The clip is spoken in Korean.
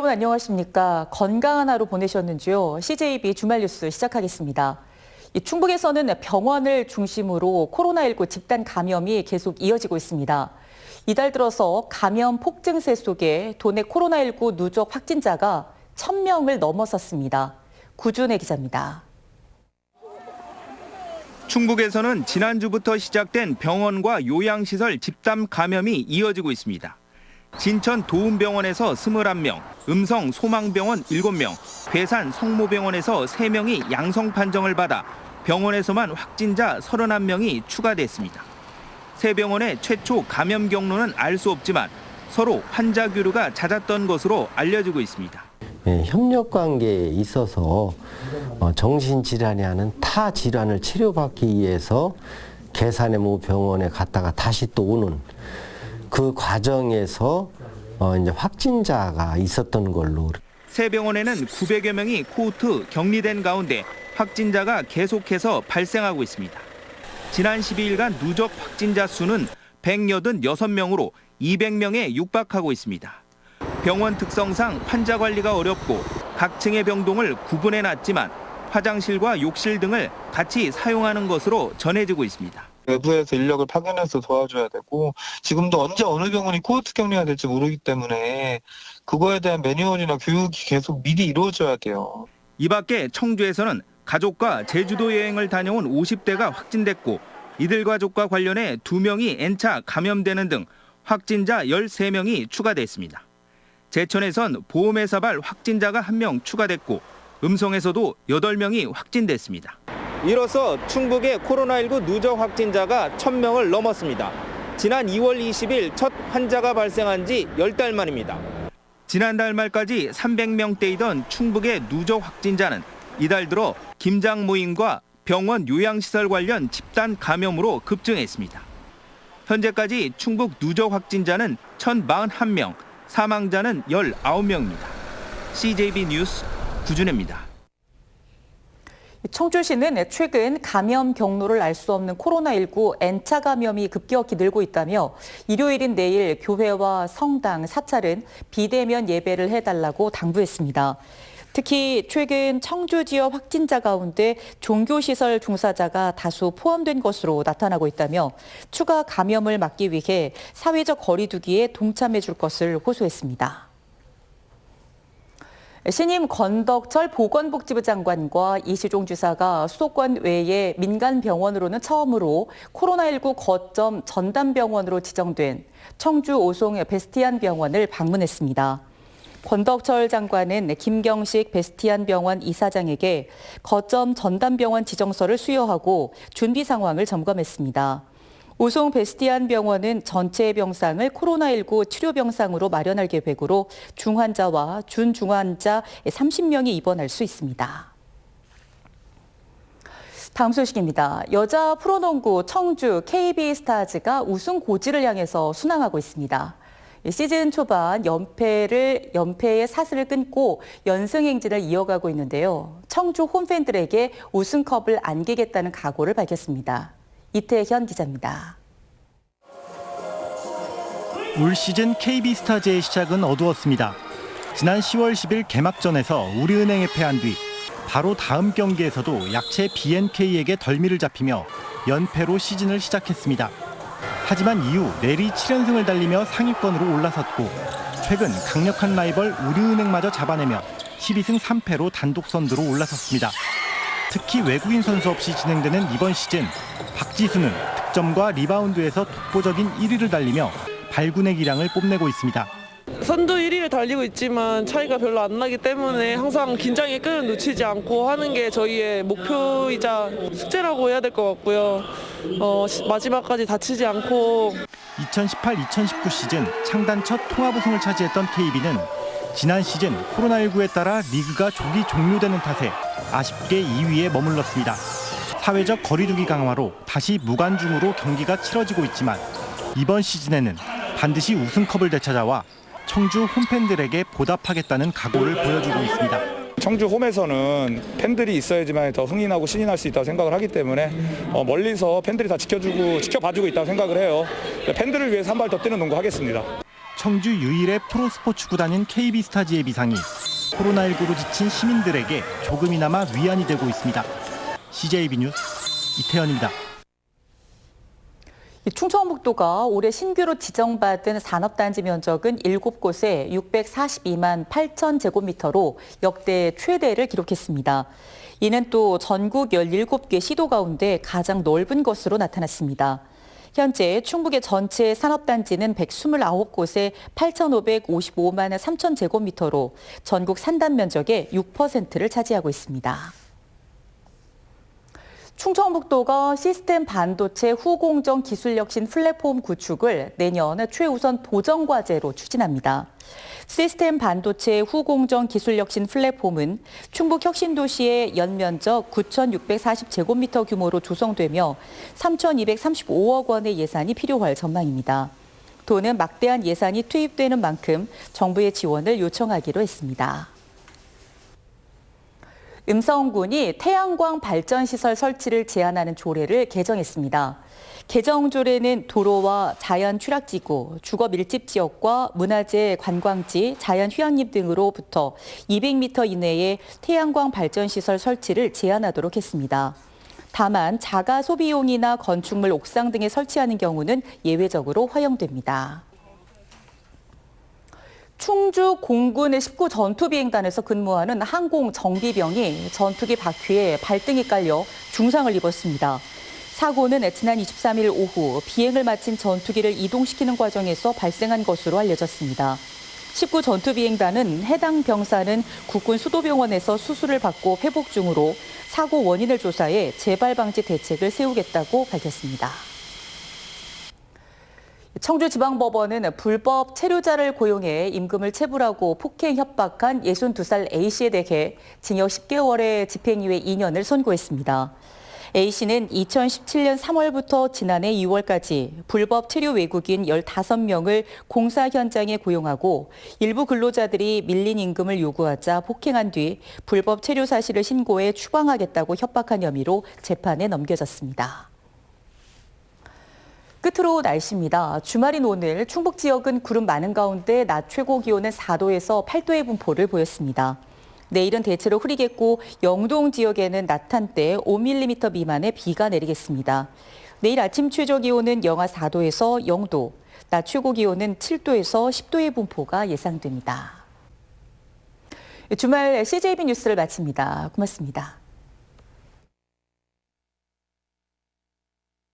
여러분 안녕하십니까? 건강한 하루 보내셨는지요? CJB 주말 뉴스 시작하겠습니다. 충북에서는 병원을 중심으로 코로나19 집단 감염이 계속 이어지고 있습니다. 이달 들어서 감염 폭증세 속에 도내 코로나19 누적 확진자가 1,000명을 넘어섰습니다. 구준혜 기자입니다. 충북에서는 지난주부터 시작된 병원과 요양시설 집단 감염이 이어지고 있습니다. 진천 도움병원에서 21명, 음성 소망병원 7명, 괴산 성모병원에서 3명이 양성 판정을 받아 병원에서만 확진자 31명이 추가됐습니다. 세 병원의 최초 감염 경로는 알 수 없지만 서로 환자 교류가 잦았던 것으로 알려지고 있습니다. 협력 관계에 있어서 정신질환이 하는 타 질환을 치료받기 위해서 괴산의 모 병원에 갔다가 다시 또 오는 그 과정에서 이제 확진자가 있었던 걸로. 세 병원에는 900여 명이 코호트 격리된 가운데 확진자가 계속해서 발생하고 있습니다. 지난 12일간 누적 확진자 수는 186명으로 200명에 육박하고 있습니다. 병원 특성상 환자 관리가 어렵고 각 층의 병동을 구분해 놨지만 화장실과 욕실 등을 같이 사용하는 것으로 전해지고 있습니다. 외부에서 인력을 파견해서 도와줘야 되고 지금도 언제 어느 병원이 코호트 격리가 될지 모르기 때문에 그거에 대한 매뉴얼이나 교육이 계속 미리 이루어져야 돼요. 이 밖에 청주에서는 가족과 제주도 여행을 다녀온 50대가 확진됐고 이들 가족과 관련해 2명이 N차 감염되는 등 확진자 13명이 추가됐습니다. 제천에선 보험회사발 확진자가 1명 추가됐고 음성에서도 8명이 확진됐습니다. 이로써 충북의 코로나19 누적 확진자가 1,000명을 넘었습니다. 지난 2월 20일 첫 환자가 발생한 지 10달 만입니다. 지난달 말까지 300명대이던 충북의 누적 확진자는 이달 들어 김장 모임과 병원 요양시설 관련 집단 감염으로 급증했습니다. 현재까지 충북 누적 확진자는 1,041명, 사망자는 19명입니다. CJB 뉴스 구준혜입니다. 청주시는 최근 감염 경로를 알 수 없는 코로나19 N차 감염이 급격히 늘고 있다며 일요일인 내일 교회와 성당, 사찰은 비대면 예배를 해달라고 당부했습니다. 특히 최근 청주 지역 확진자 가운데 종교시설 종사자가 다수 포함된 것으로 나타나고 있다며 추가 감염을 막기 위해 사회적 거리 두기에 동참해 줄 것을 호소했습니다. 신임 권덕철 보건복지부 장관과 이시종 지사가 수도권 외의 민간 병원으로는 처음으로 코로나19 거점 전담병원으로 지정된 청주 오송 베스티안 병원을 방문했습니다. 권덕철 장관은 김경식 베스티안 병원 이사장에게 거점 전담병원 지정서를 수여하고 준비 상황을 점검했습니다. 오송 베스티안 병원은 전체 병상을 코로나19 치료 병상으로 마련할 계획으로 중환자와 준중환자 30명이 입원할 수 있습니다. 다음 소식입니다. 여자 프로농구 청주 KB스타즈가 우승 고지를 향해서 순항하고 있습니다. 시즌 초반 연패의 사슬을 끊고 연승 행진을 이어가고 있는데요. 청주 홈팬들에게 우승컵을 안기겠다는 각오를 밝혔습니다. 이태현 기자입니다. 올 시즌 KB스타즈의 시작은 어두웠습니다. 지난 10월 10일 개막전에서 우리은행에 패한 뒤 바로 다음 경기에서도 약체 BNK에게 덜미를 잡히며 연패로 시즌을 시작했습니다. 하지만 이후 내리 7연승을 달리며 상위권으로 올라섰고 최근 강력한 라이벌 우리은행마저 잡아내며 12승 3패로 단독 선두로 올라섰습니다. 특히 외국인 선수 없이 진행되는 이번 시즌 박지수는 득점과 리바운드에서 독보적인 1위를 달리며 발군의 기량을 뽐내고 있습니다. 선두 1위를 달리고 있지만 차이가 별로 안 나기 때문에 항상 긴장의 끈을 놓치지 않고 하는 게 저희의 목표이자 숙제라고 해야 될 것 같고요. 마지막까지 다치지 않고 2018-2019 시즌 창단 첫 통합 우승을 차지했던 KB는 지난 시즌 코로나19에 따라 리그가 조기 종료되는 탓에 아쉽게 2위에 머물렀습니다. 사회적 거리두기 강화로 다시 무관중으로 경기가 치러지고 있지만 이번 시즌에는 반드시 우승컵을 되찾아와 청주 홈팬들에게 보답하겠다는 각오를 보여주고 있습니다. 청주 홈에서는 팬들이 있어야지만 더 흥이 나고 신이 날 수 있다고 생각을 하기 때문에 멀리서 팬들이 다 지켜봐주고 있다고 생각을 해요. 팬들을 위해서 한 발 더 뛰는 농구 하겠습니다. 청주 유일의 프로스포츠 구단인 KB스타즈의 비상이 코로나19로 지친 시민들에게 조금이나마 위안이 되고 있습니다. CJB 뉴스 이태현입니다. 충청북도가 올해 신규로 지정받은 산업단지 면적은 7곳에 642만 8천 제곱미터로 역대 최대를 기록했습니다. 이는 또 전국 17개 시도 가운데 가장 넓은 것으로 나타났습니다. 현재 충북의 전체 산업단지는 129곳에 8,555만 3천 제곱미터로 전국 산단 면적의 6%를 차지하고 있습니다. 충청북도가 시스템 반도체 후공정 기술혁신 플랫폼 구축을 내년 최우선 도전과제로 추진합니다. 시스템 반도체 후공정 기술혁신 플랫폼은 충북 혁신도시의 연면적 9,640제곱미터 규모로 조성되며 3,235억 원의 예산이 필요할 전망입니다. 도는 막대한 예산이 투입되는 만큼 정부의 지원을 요청하기로 했습니다. 음성군이 태양광 발전시설 설치를 제한하는 조례를 개정했습니다. 개정 조례는 도로와 자연 취락지구, 주거 밀집 지역과 문화재, 관광지, 자연 휴양림 등으로부터 200m 이내에 태양광 발전시설 설치를 제한하도록 했습니다. 다만 자가 소비용이나 건축물 옥상 등에 설치하는 경우는 예외적으로 허용됩니다. 충주 공군의 19 전투비행단에서 근무하는 항공 정비병이 전투기 바퀴에 발등이 깔려 중상을 입었습니다. 사고는 지난 23일 오후 비행을 마친 전투기를 이동시키는 과정에서 발생한 것으로 알려졌습니다. 19 전투비행단은 해당 병사는 국군 수도병원에서 수술을 받고 회복 중으로 사고 원인을 조사해 재발 방지 대책을 세우겠다고 밝혔습니다. 청주지방법원은 불법 체류자를 고용해 임금을 체불하고 폭행 협박한 62살 A씨에 대해 징역 10개월의 집행유예 2년을 선고했습니다. A씨는 2017년 3월부터 지난해 2월까지 불법 체류 외국인 15명을 공사 현장에 고용하고 일부 근로자들이 밀린 임금을 요구하자 폭행한 뒤 불법 체류 사실을 신고해 추방하겠다고 협박한 혐의로 재판에 넘겨졌습니다. 끝으로 날씨입니다. 주말인 오늘 충북 지역은 구름 많은 가운데 낮 최고 기온은 4도에서 8도의 분포를 보였습니다. 내일은 대체로 흐리겠고 영동 지역에는 낮 한때 5mm 미만의 비가 내리겠습니다. 내일 아침 최저 기온은 영하 4도에서 0도, 낮 최고 기온은 7도에서 10도의 분포가 예상됩니다. 주말 CJB 뉴스를 마칩니다. 고맙습니다.